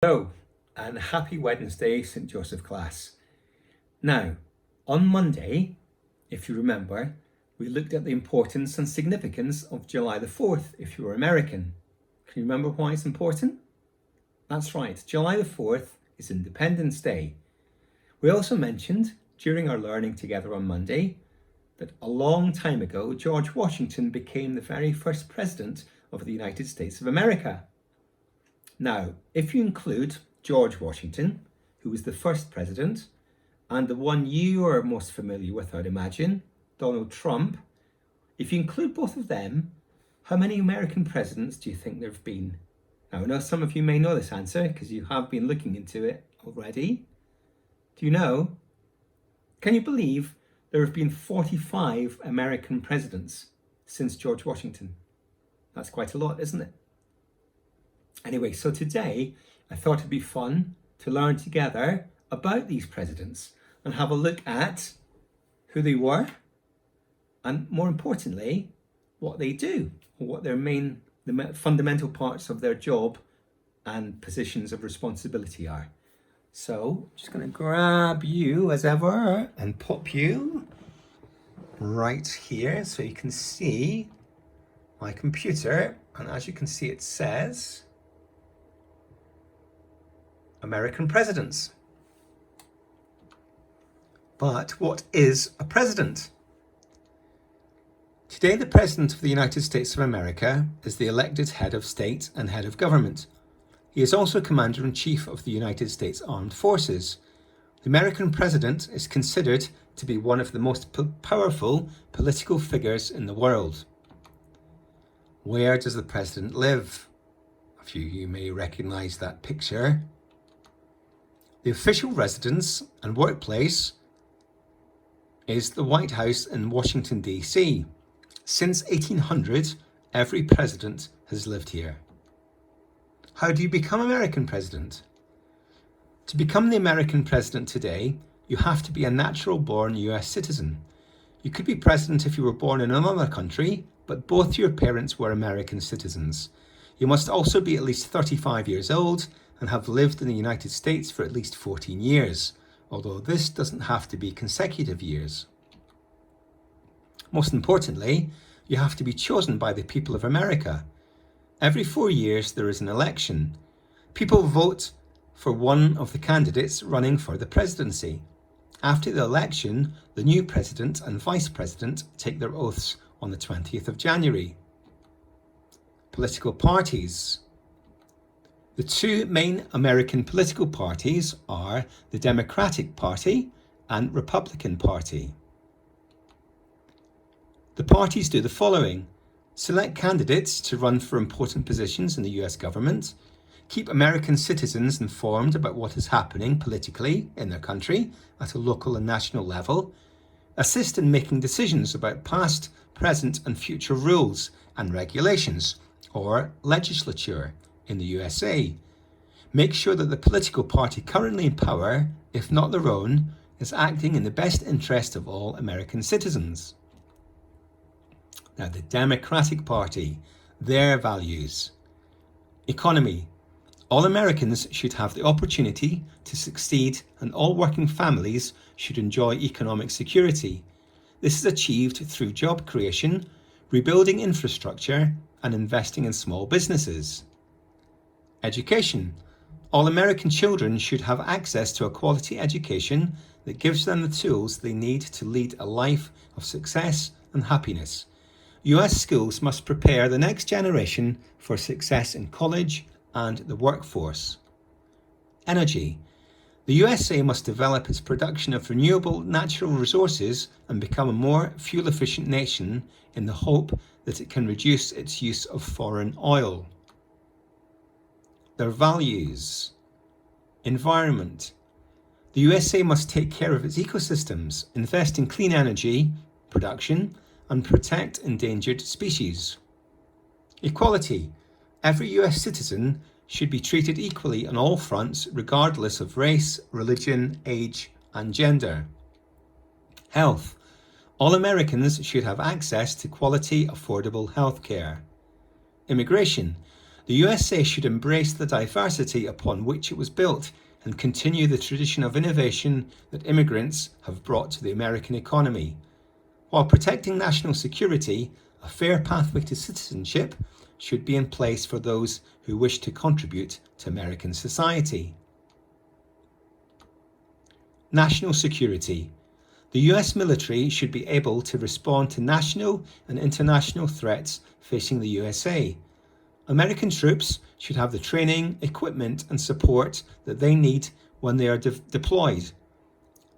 Hello and happy Wednesday, St. Joseph class. Now, on Monday, if you remember, we looked at the importance and significance of July the 4th if you were American. Can you remember why it's important? That's right, July the 4th is Independence Day. We also mentioned during our learning together on Monday that a long time ago, George Washington became the very first president of the United States of America. Now, if you include George Washington, who was the first president, and the one you are most familiar with, I'd imagine, Donald Trump, if you include both of them, how many American presidents do you think there have been? Now, I know some of you may know this answer because you have been looking into it already. Do you know? Can you believe there have been 45 American presidents since George Washington? That's quite a lot, isn't it? Anyway, so today I thought it'd be fun to learn together about these presidents and have a look at who they were and, more importantly, what they do, or what the fundamental parts of their job and positions of responsibility are. So I'm just going to grab you as ever and pop you right here so you can see my computer. And as you can see, it says American presidents. But what is a president? Today, the President of the United States of America is the elected head of state and head of government. He is also Commander-in-Chief of the United States Armed Forces. The American president is considered to be one of the most powerful political figures in the world. Where does the president live? A few of you may recognize that picture. The official residence and workplace is the White House in Washington, D.C. Since 1800, every president has lived here. How do you become American president? To become the American president today, you have to be a natural-born US citizen. You could be president if you were born in another country, but both your parents were American citizens. You must also be at least 35 years old and have lived in the United States for at least 14 years, although this doesn't have to be consecutive years. Most importantly, you have to be chosen by the people of America. Every 4 years there is an election. People vote for one of the candidates running for the presidency. After the election, the new president and vice president take their oaths on the 20th of January. Political parties. The two main American political parties are the Democratic Party and Republican Party. The parties do the following: select candidates to run for important positions in the US government, keep American citizens informed about what is happening politically in their country at a local and national level, assist in making decisions about past, present and future rules and regulations, or legislature in the USA. Make sure that the political party currently in power, if not their own, is acting in the best interest of all American citizens. Now, the Democratic Party, their values. Economy. All Americans should have the opportunity to succeed and all working families should enjoy economic security. This is achieved through job creation, rebuilding infrastructure, and investing in small businesses. Education. All American children should have access to a quality education that gives them the tools they need to lead a life of success and happiness. US schools must prepare the next generation for success in college and the workforce. Energy. The USA must develop its production of renewable natural resources and become a more fuel-efficient nation in the hope that it can reduce its use of foreign oil. Their values. Environment. The USA must take care of its ecosystems, invest in clean energy production, and protect endangered species. Equality. Every US citizen should be treated equally on all fronts, regardless of race, religion, age, and gender. Health. All Americans should have access to quality, affordable health care. Immigration. The USA should embrace the diversity upon which it was built and continue the tradition of innovation that immigrants have brought to the American economy. While protecting national security, a fair pathway to citizenship should be in place for those who wish to contribute to American society. National security. The US military should be able to respond to national and international threats facing the USA. American troops should have the training, equipment and support that they need when they are deployed.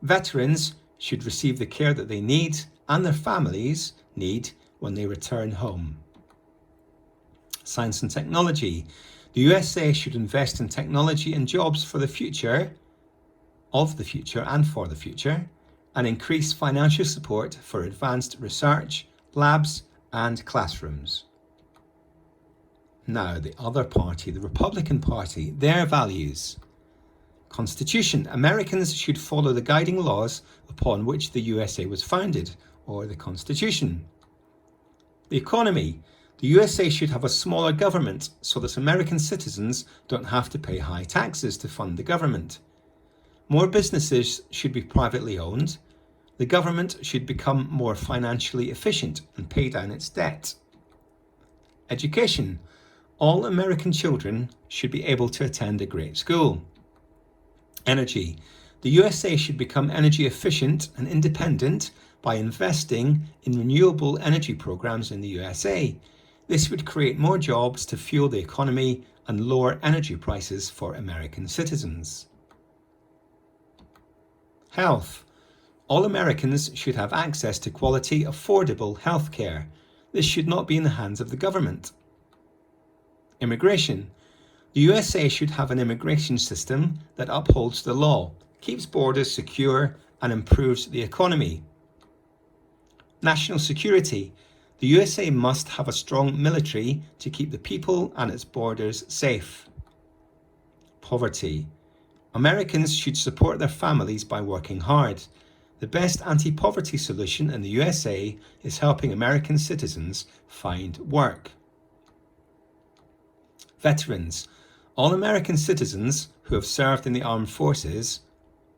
Veterans should receive the care that they need and their families need when they return home. Science and technology. The USA should invest in technology and jobs for the future, and for the future, and increase financial support for advanced research, labs and classrooms. Now, the other party, the Republican Party, their values. Constitution. Americans should follow the guiding laws upon which the USA was founded, or the Constitution. The economy. The USA should have a smaller government so that American citizens don't have to pay high taxes to fund the government. More businesses should be privately owned. The government should become more financially efficient and pay down its debt. Education. All American children should be able to attend a great school. Energy. The USA should become energy efficient and independent by investing in renewable energy programs in the USA. This would create more jobs to fuel the economy and lower energy prices for American citizens. Health. All Americans should have access to quality, affordable health care. This should not be in the hands of the government. Immigration. The USA should have an immigration system that upholds the law, keeps borders secure, and improves the economy. National security. The USA must have a strong military to keep the people and its borders safe. Poverty. Americans should support their families by working hard. The best anti-poverty solution in the USA is helping American citizens find work. Veterans. All American citizens who have served in the armed forces,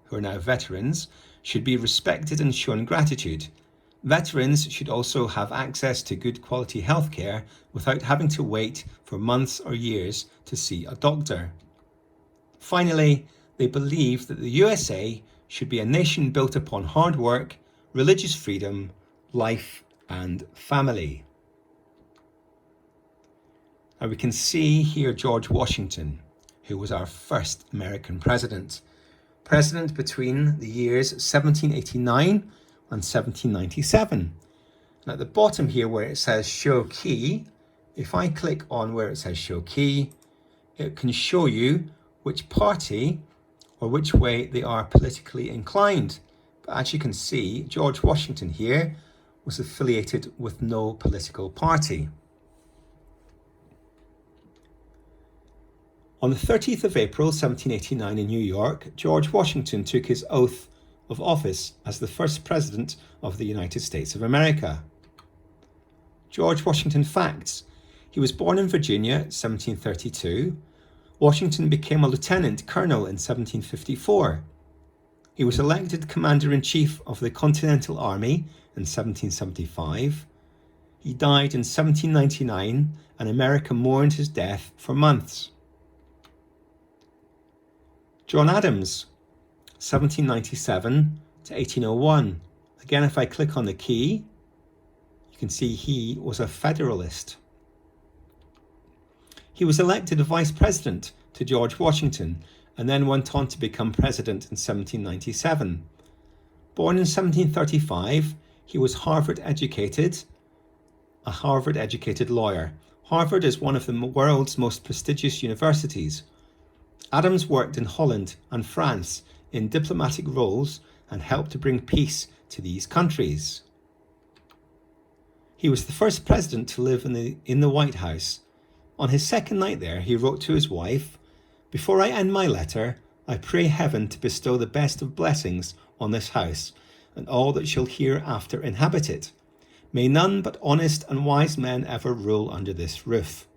who are now veterans, should be respected and shown gratitude. Veterans should also have access to good quality healthcare without having to wait for months or years to see a doctor. Finally, they believe that the USA should be a nation built upon hard work, religious freedom, life and family. Now we can see here George Washington, who was our first American president between the years 1789 and 1797. And at the bottom here where it says show key, if I click on where it says show key, it can show you which party or which way they are politically inclined. But as you can see, George Washington here was affiliated with no political party. On the 30th of April 1789 in New York, George Washington took his oath of office as the first president of the United States of America. George Washington facts. He was born in Virginia 1732. Washington became a lieutenant colonel in 1754. He was elected commander-in-chief of the Continental Army in 1775. He died in 1799 and America mourned his death for months. John Adams, 1797 to 1801. Again, if I click on the key, you can see he was a Federalist. He was elected vice president to George Washington and then went on to become president in 1797. Born in 1735, he was a Harvard-educated lawyer. Harvard is one of the world's most prestigious universities. Adams worked in Holland and France in diplomatic roles and helped to bring peace to these countries. He was the first president to live in the White House. On his second night there, he wrote to his wife, "Before I end my letter, I pray heaven to bestow the best of blessings on this house and all that shall hereafter inhabit it. May none but honest and wise men ever rule under this roof."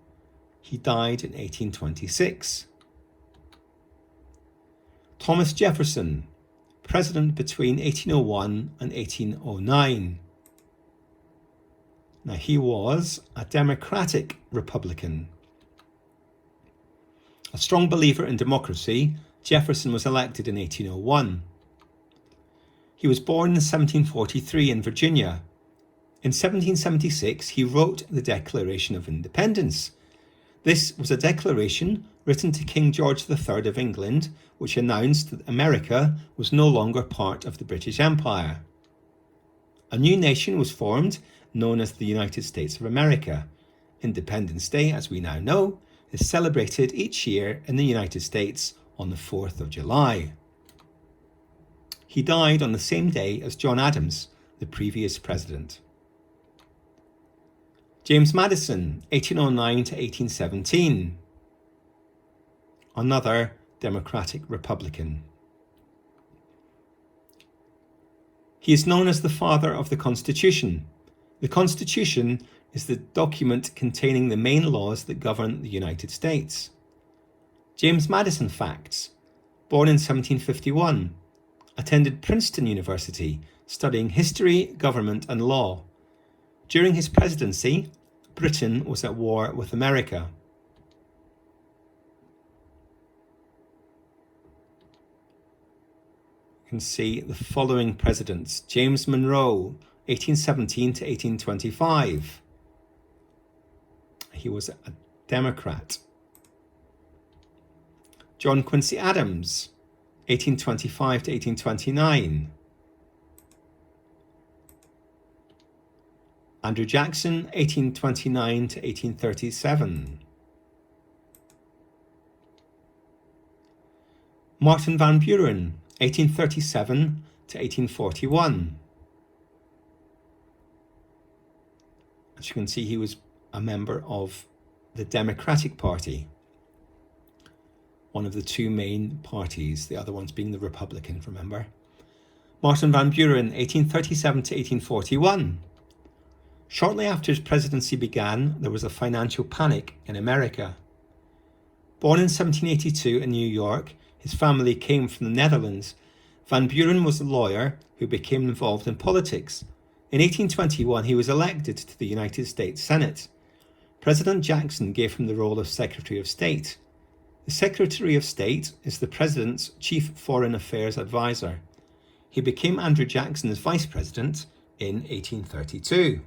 He died in 1826. Thomas Jefferson, president between 1801 and 1809. Now, he was a Democratic Republican. A strong believer in democracy, Jefferson was elected in 1801. He was born in 1743 in Virginia. In 1776, he wrote the Declaration of Independence. This was a declaration written to King George III of England, which announced that America was no longer part of the British Empire. A new nation was formed, known as the United States of America. Independence Day, as we now know, is celebrated each year in the United States on the 4th of July. He died on the same day as John Adams, the previous president. James Madison, 1809 to 1817. Another Democratic Republican. He is known as the father of the Constitution. The Constitution is the document containing the main laws that govern the United States. James Madison facts. Born in 1751. Attended Princeton University, studying history, government and law. During his presidency, Britain was at war with America. You can see the following presidents. James Monroe, 1817 to 1825. He was a Democrat. John Quincy Adams, 1825 to 1829. Andrew Jackson, 1829 to 1837. Martin Van Buren, 1837 to 1841. As you can see, he was a member of the Democratic Party, one of the two main parties, the other ones being the Republican, remember? Martin Van Buren, 1837 to 1841. Shortly after his presidency began, there was a financial panic in America. Born in 1782 in New York, his family came from the Netherlands. Van Buren was a lawyer who became involved in politics. In 1821, he was elected to the United States Senate. President Jackson gave him the role of Secretary of State. The Secretary of State is the President's chief foreign affairs advisor. He became Andrew Jackson's vice president in 1832.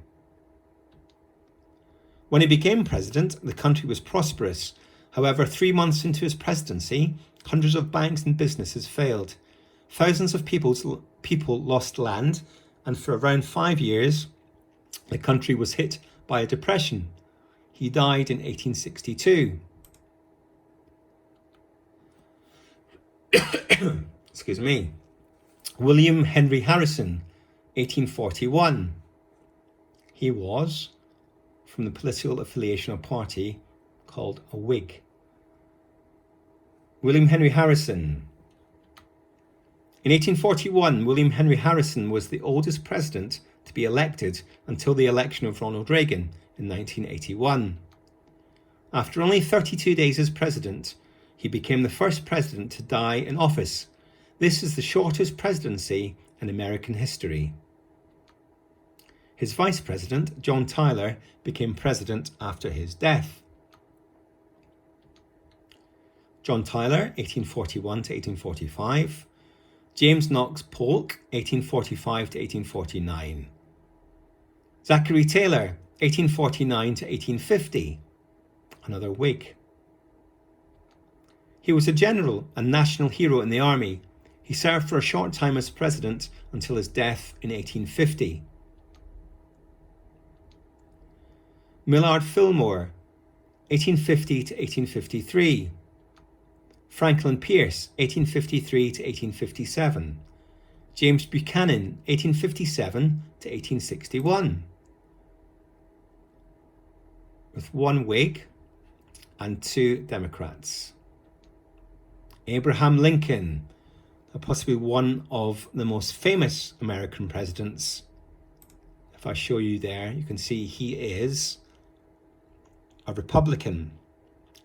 When he became president, the country was prosperous. However, 3 months into his presidency, hundreds of banks and businesses failed. Thousands of people lost land, and for around 5 years, the country was hit by a depression. He died in 1862. Excuse me. William Henry Harrison, 1841. He was from the political affiliation or party called a Whig. William Henry Harrison. In 1841, William Henry Harrison was the oldest president to be elected until the election of Ronald Reagan in 1981. After only 32 days as president, he became the first president to die in office. This is the shortest presidency in American history. His vice president, John Tyler, became president after his death. John Tyler, 1841 to 1845. James Knox Polk, 1845 to 1849. Zachary Taylor, 1849 to 1850. Another Whig. He was a general and national hero in the army. He served for a short time as president until his death in 1850. Millard Fillmore, 1850 to 1853. Franklin Pierce, 1853 to 1857. James Buchanan, 1857 to 1861. With 1 Whig and 2 Democrats. Abraham Lincoln, possibly one of the most famous American presidents. If I show you there, you can see he is a Republican.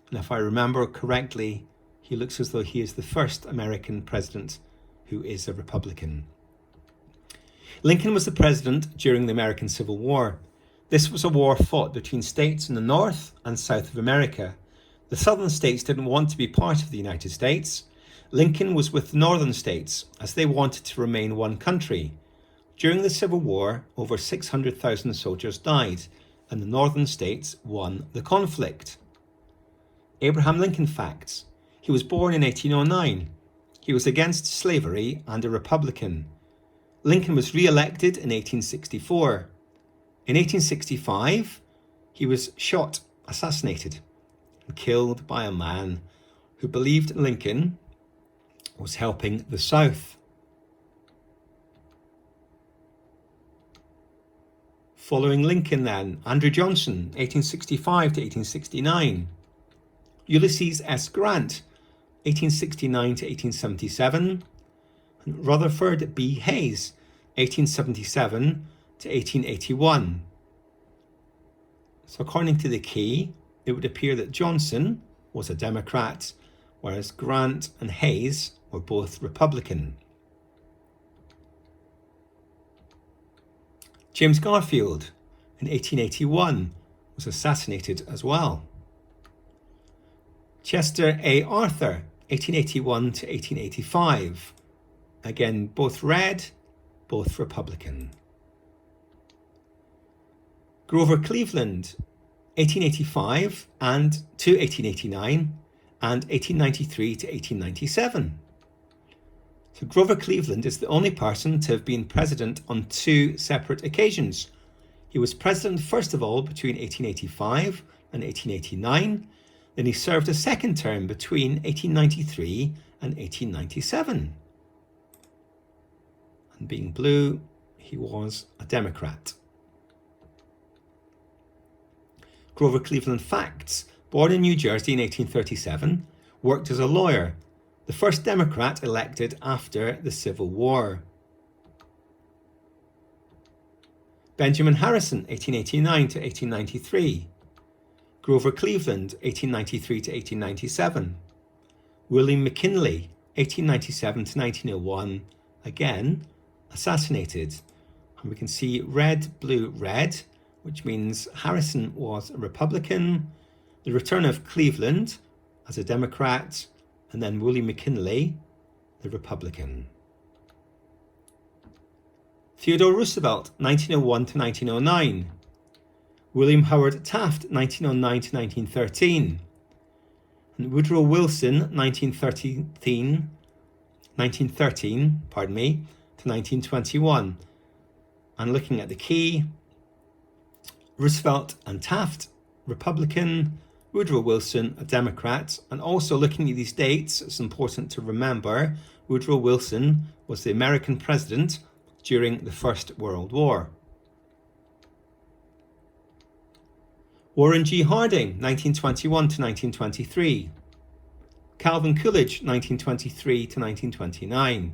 And if I remember correctly, he looks as though he is the first American president who is a Republican. Lincoln was the president during the American Civil War. This was a war fought between states in the North and South of America. The southern states didn't want to be part of the United States. Lincoln was with the northern states as they wanted to remain one country. During the Civil War, over 600,000 soldiers died, and the northern states won the conflict. Abraham Lincoln facts. He was born in 1809. He was against slavery and a Republican. Lincoln was re-elected in 1864. In 1865, he was assassinated, and killed by a man who believed Lincoln was helping the South. Following Lincoln then, Andrew Johnson, 1865 to 1869. Ulysses S. Grant, 1869 to 1877. And Rutherford B. Hayes, 1877 to 1881. So according to the key, it would appear that Johnson was a Democrat, whereas Grant and Hayes were both Republican. James Garfield, in 1881, was assassinated as well. Chester A. Arthur, 1881 to 1885. Again, both red, both Republican. Grover Cleveland, 1885 and to 1889, and 1893 to 1897. So Grover Cleveland is the only person to have been president on two separate occasions. He was president first of all between 1885 and 1889, then he served a second term between 1893 and 1897. And being blue, he was a Democrat. Grover Cleveland facts. Born in New Jersey in 1837, worked as a lawyer, the first Democrat elected after the Civil War. Benjamin Harrison, 1889 to 1893. Grover Cleveland, 1893 to 1897. William McKinley, 1897 to 1901, again assassinated. And we can see red, blue, red, which means Harrison was a Republican, the return of Cleveland as a Democrat, and then William McKinley, the Republican. Theodore Roosevelt, 1901 to 1909. William Howard Taft, 1909 to 1913. And Woodrow Wilson, 1913 to 1921. And looking at the key, Roosevelt and Taft, Republican, Woodrow Wilson, a Democrat. And also looking at these dates, it's important to remember Woodrow Wilson was the American president during the First World War. Warren G. Harding, 1921 to 1923. Calvin Coolidge, 1923 to 1929.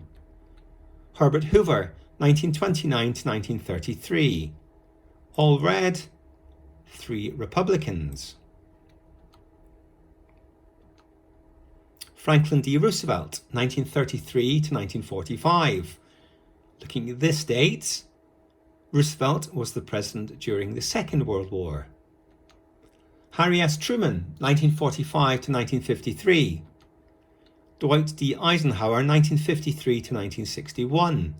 Herbert Hoover, 1929 to 1933. All red, 3 Republicans. Franklin D. Roosevelt, 1933 to 1945. Looking at this date, Roosevelt was the president during the Second World War. Harry S. Truman, 1945 to 1953. Dwight D. Eisenhower, 1953 to 1961.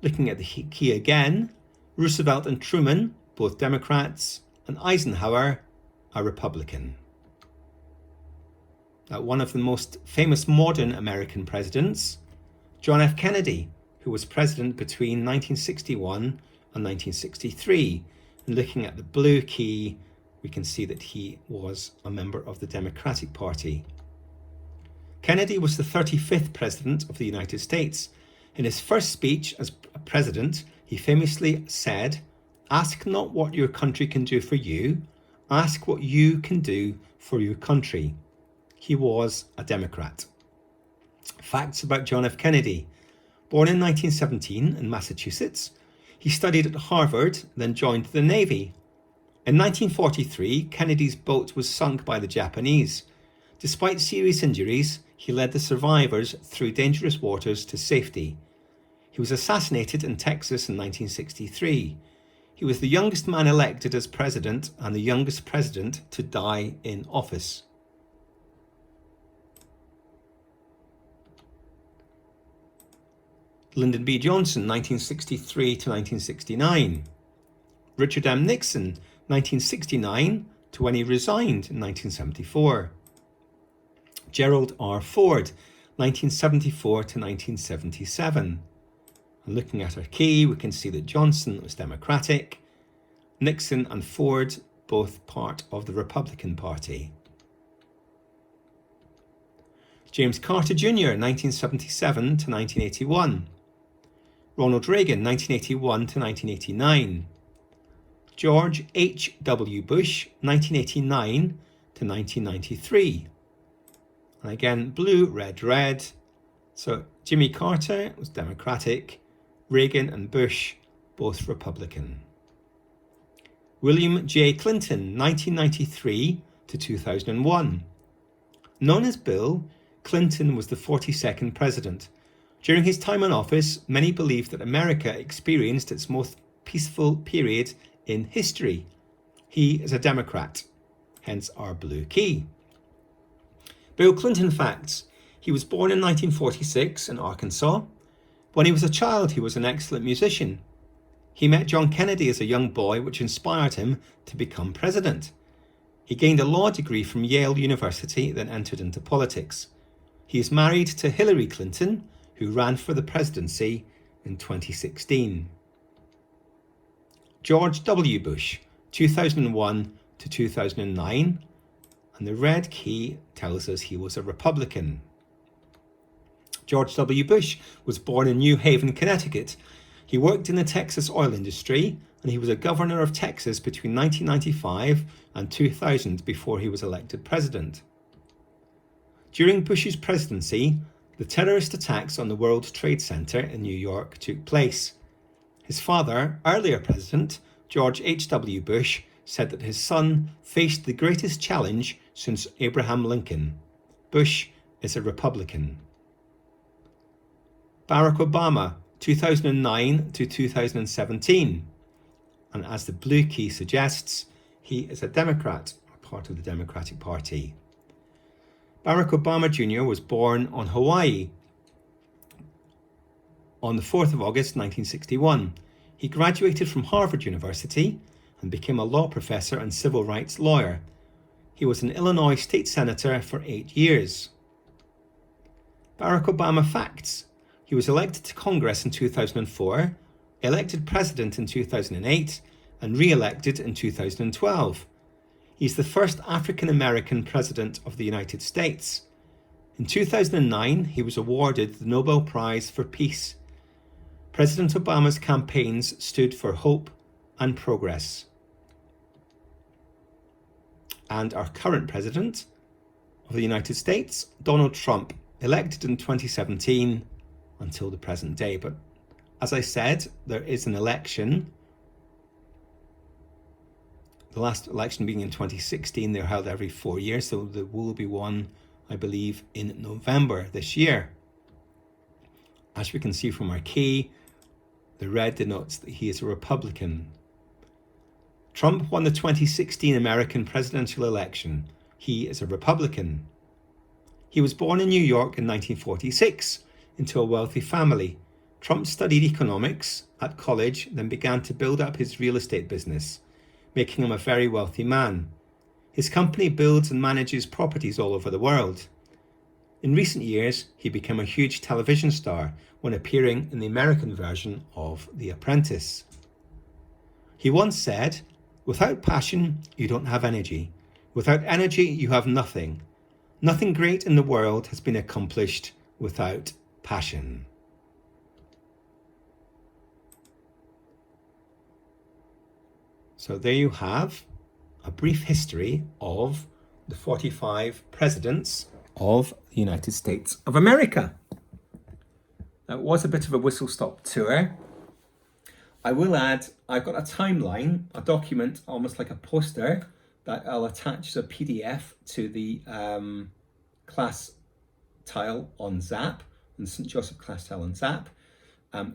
Looking at the key again, Roosevelt and Truman, both Democrats, and Eisenhower, a Republican. One of the most famous modern American presidents, John F. Kennedy, who was president between 1961 and 1963. And looking at the blue key, we can see that he was a member of the Democratic Party. Kennedy was the 35th president of the United States. In his first speech as president, he famously said, "Ask not what your country can do for you, ask what you can do for your country." He was a Democrat. Facts about John F. Kennedy. Born in 1917 in Massachusetts, he studied at Harvard, then joined the Navy. In 1943, Kennedy's boat was sunk by the Japanese. Despite serious injuries, he led the survivors through dangerous waters to safety. He was assassinated in Texas in 1963. He was the youngest man elected as president and the youngest president to die in office. Lyndon B. Johnson, 1963 to 1969. Richard M. Nixon, 1969 to when he resigned in 1974. Gerald R. Ford, 1974 to 1977. And looking at our key, we can see that Johnson was Democratic, Nixon and Ford both part of the Republican Party. James Carter Jr., 1977 to 1981. Ronald Reagan, 1981 to 1989. George H.W. Bush, 1989 to 1993. And again, blue, red, red. So Jimmy Carter was Democratic, Reagan and Bush, both Republican. William J. Clinton, 1993 to 2001. Known as Bill, Clinton was the 42nd president. During his time in office, many believe that America experienced its most peaceful period in history. He is a Democrat, hence our blue key. Bill Clinton facts. He was born in 1946 in Arkansas. When he was a child, he was an excellent musician. He met John Kennedy as a young boy, which inspired him to become president. He gained a law degree from Yale University, then entered into politics. He is married to Hillary Clinton, who ran for the presidency in 2016. George W. Bush, 2001 to 2009, and the red key tells us he was a Republican. George W. Bush was born in New Haven, Connecticut. He worked in the Texas oil industry, and he was a governor of Texas between 1995 and 2000 before he was elected president. During Bush's presidency, the terrorist attacks on the World Trade Center in New York took place. His father, earlier president, George H.W. Bush, said that his son faced the greatest challenge since Abraham Lincoln. Bush is a Republican. Barack Obama, 2009 to 2017. And as the blue key suggests, he is a Democrat, or part of the Democratic Party. Barack Obama Jr. was born on Hawaii on the 4th of August 1961. He graduated from Harvard University and became a law professor and civil rights lawyer. He was an Illinois state senator for 8 years. Barack Obama facts. He was elected to Congress in 2004, elected president in 2008, and re-elected in 2012. He's the first African American president of the United States. In 2009, he was awarded the Nobel Prize for Peace. President Obama's campaigns stood for hope and progress. And our current president of the United States, Donald Trump, elected in 2017 until the present day. But as I said, there is an election. The last election being in 2016, they're held every 4 years, so there will be one, I believe, in November this year. As we can see from our key, the red denotes that he is a Republican. Trump won the 2016 American presidential election. He is a Republican. He was born in New York in 1946 into a wealthy family. Trump studied economics at college, then began to build up his real estate business, making him a very wealthy man. His company builds and manages properties all over the world. In recent years, he became a huge television star when appearing in the American version of The Apprentice. He once said, "Without passion, you don't have energy. Without energy, you have nothing. Nothing great in the world has been accomplished without passion." So there you have a brief history of the 45 presidents of the United States of America. That was a bit of a whistle-stop tour. I will add, I've got a timeline, a document, almost like a poster, that I'll attach as a PDF to the class tile on Zap, on the St. Joseph class tile on Zap,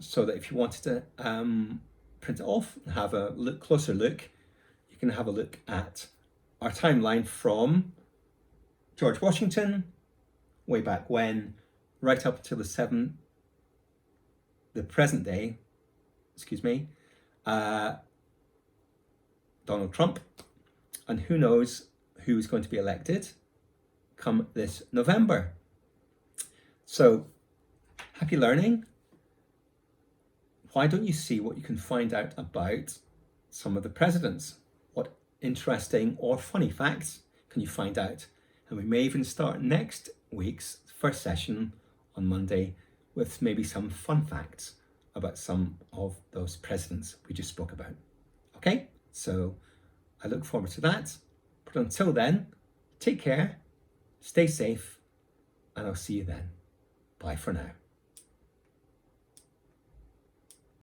so that if you wanted to print it off and have a closer look, you can have a look at our timeline from George Washington, way back when, right up until the present day, Donald Trump, and who knows who's going to be elected come this November. So, happy learning. Why don't you see what you can find out about some of the presidents? What interesting or funny facts can you find out? And we may even start next week's first session on Monday with maybe some fun facts about some of those presidents we just spoke about. Okay, so I look forward to that. But until then, take care, stay safe, and I'll see you then. Bye for now.